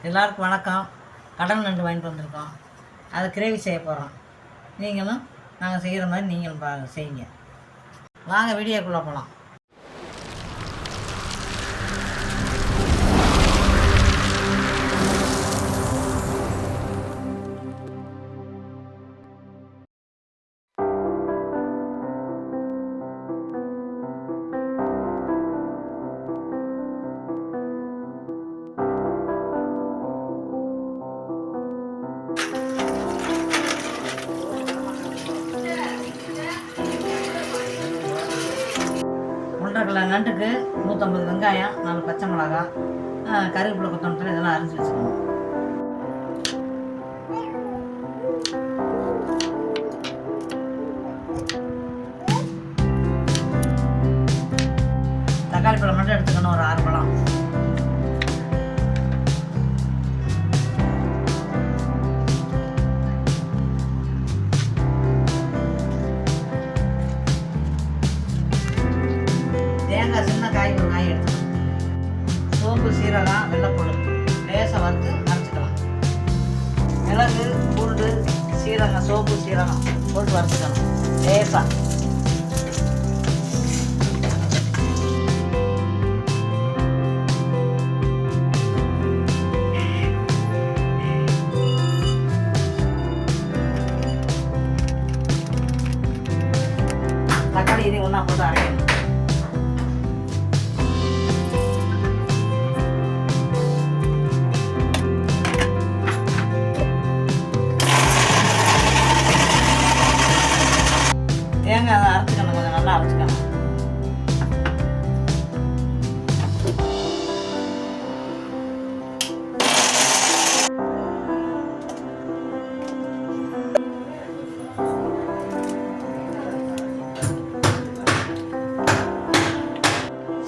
எல்லாருக்கும் வணக்கம். கடல் நண்டு வாங்கிட்டு வந்திருக்கோம். அதை கிரேவி செய்ய போகிறோம். நீங்களும் நாங்கள் செய்கிற மாதிரி நீங்களும் செய்யுங்க. வாங்க வீடியோக்குள்ளே போகலாம். ஒன்றரை நண்டுக்கு 150 வெங்காயம், 4 பச்சை மிளகா, கருவேப்பிலை, கொத்தமல்லி இதெல்லாம் அரிஞ்சு வச்சுக்கணும். தக்காளி பழம் மட்டும் எடுத்துக்கணும், ஒரு 6 பழம். தேங்காய், சின்ன காய் ஒரு காய் எடுத்துக்கணும். சோம்பு, சீரகம், வெள்ளைப்பூடு லேசாக வறுத்து அரைச்சிக்கலாம். மிளகு, பூண்டு, சீரகம், சோம்பு, சீரகம் போட்டு வறுத்துக்கணும் லேசாக. தக்காளி இதையும் ஒன்றா போட்டு அரைக்கணும். தேங்காய் அதை அரைச்சிக்கணும், கொஞ்சம் நல்லா அரைச்சிக்கணும்.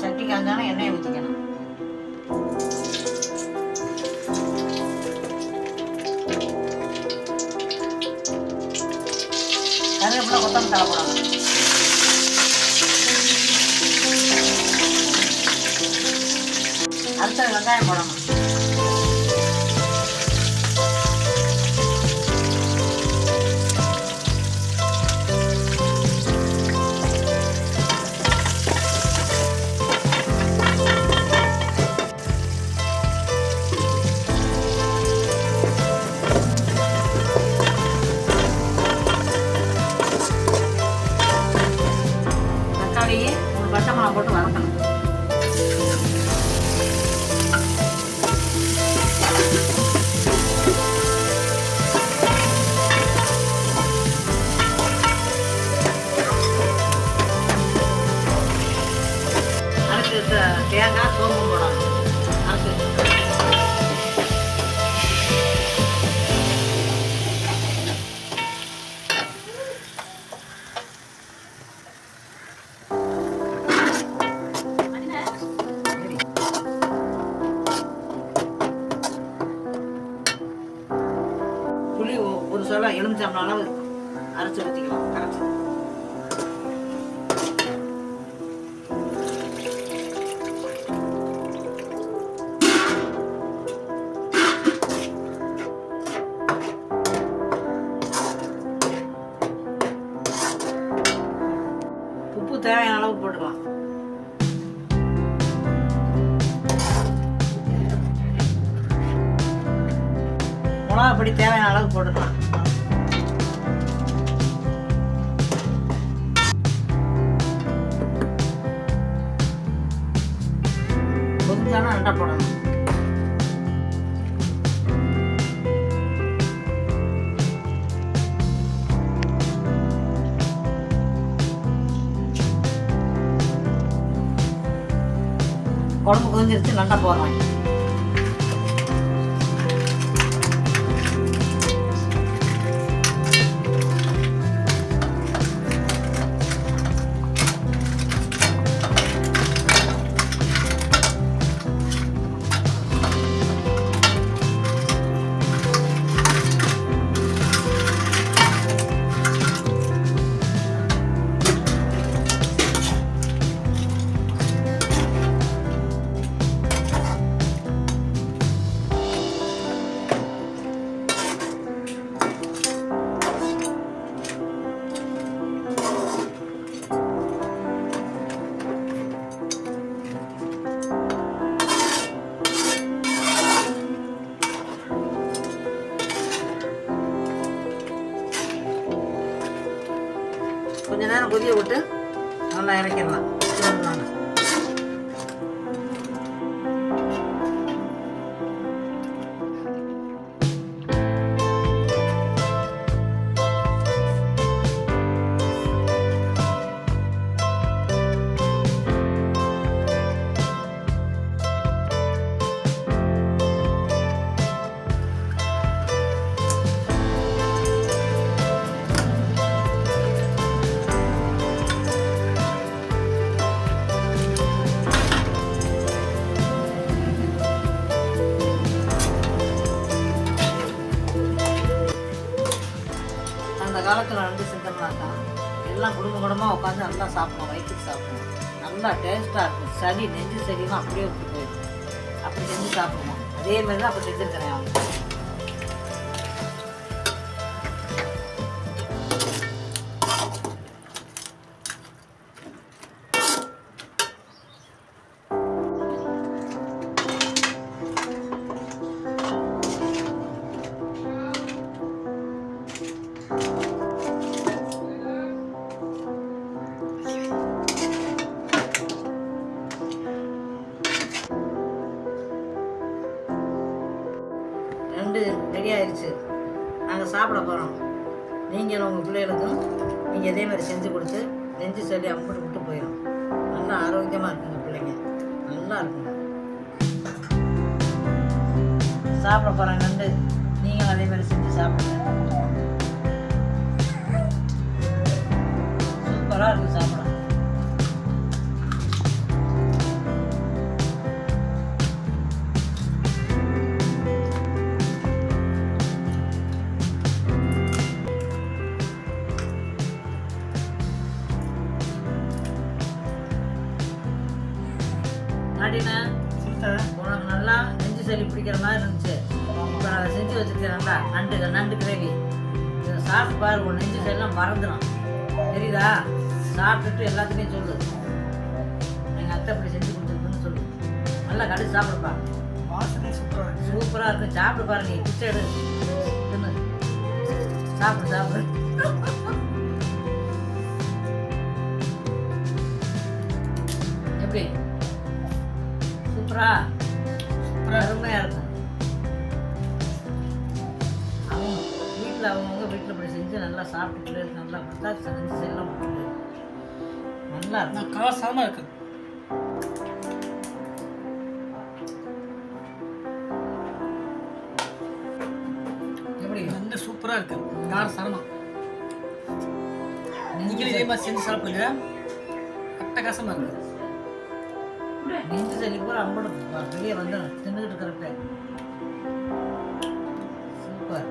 சட்டி காஞ்சாலும் எண்ணெயை ஊற்றிக்கணும். கருவேப்பிலை, கொத்தமல்லி தழை போடணும். அடுத்த வெங்காயம் போடணும். தக்காளியை ஒரு பச்சை மிளகா போட்டு வதக்கணும். தேங்காய், சோம்பு போடணும். அரைச்சி புளி ஒரு சொல்ல எலுமிச்சம்பழம் அளவு அரைச்சி ஊற்றிக்கலாம். கரைச்சி உப்பு தேவையான அளவு போட்டுக்கலாம். மிளகா பொடி தேவையான அளவு போட்டுக்கலாம். கொஞ்சம் நல்லா போடணும். குழம்பு கொஞ்சிருச்சு, நல்லா போடுறேன். கொதியை விட்டு நல்லா இறக்கிடலாம். அந்த காலத்தில் வந்து செஞ்சோம்னாக்கா எல்லாம் குடும்பமாக உட்காந்து நல்லா சாப்பிடுவோம், வயிற்றுக்கு சாப்பிடுவோம். நல்லா டேஸ்ட்டாக இருக்கும். சளி நெஞ்சு சளிலாம் அப்படியே விட்டு போயிடும். அப்படி செஞ்சு சாப்பிடுவோம். அதே மாதிரி தான் அப்போ செஞ்சுருக்கிறேன் அவங்க. ரெடி ஆயிடுச்சு. நாங்கள் சாப்பிட போகிறோம். நீங்களும் உங்கள் பிள்ளைகளுக்கும் நீங்கள் இதே மாதிரி செஞ்சு கொடுத்து நெஞ்சு சொல்லி அம்பிட்டு விட்டு போயிடும். நல்லா ஆரோக்கியமாக இருக்குங்க பிள்ளைங்க, நல்லா இருக்குங்க. சாப்பிட போகிறேன் நண்டு. நீங்களும் அதே மாதிரி செஞ்சு சாப்பிடுங்க. சூப்பராக இருக்குது சாப்பிட. அப்படின்னா உனக்கு நல்லா நெஞ்சு சளி பிடிக்கிற மாதிரி இருந்துச்சு. இப்போ அதை செஞ்சு வச்சுருக்கேன். நல்லா நண்டு கிரேவி. இதை சாப்பிட்டு பாரு, உன் நெஞ்சு சளிலாம் மறந்துடும். தெரியுதா? சாப்பிட்டுட்டு எல்லாத்துலேயும் சொல்லு, எங்கள் அத்தை இப்படி செஞ்சு கொடுத்துருக்குன்னு சொல்லு. நல்லா கடிச்சு சாப்பிடுப்பா. சூப்பராக இருக்கும். சாப்பிடு பாரு. நீ பிச்சை எடு, தின்னு சாப்பிடு. எப்படி? அருமையாக இருக்கும். அவங்க வீட்டில் இப்படி செஞ்சு நல்லா சாப்பிட்டு நல்லா பார்த்தா செஞ்சு செல்லம் போட்டு நல்லா இருக்கும். காரசாரமாக இருக்கு. எப்படி? நல்லா சூப்பராக இருக்கு. காரசாரமாக நீங்களும் இதே மாதிரி செஞ்சு சாப்பிடுங்க. அட்டகாசமாக இருக்கு. நெஞ்சு சளி கூட அம்படும் வெளியே வந்து தின்னுக்கிட்டு இருக்கிறப்ப சூப்பர்.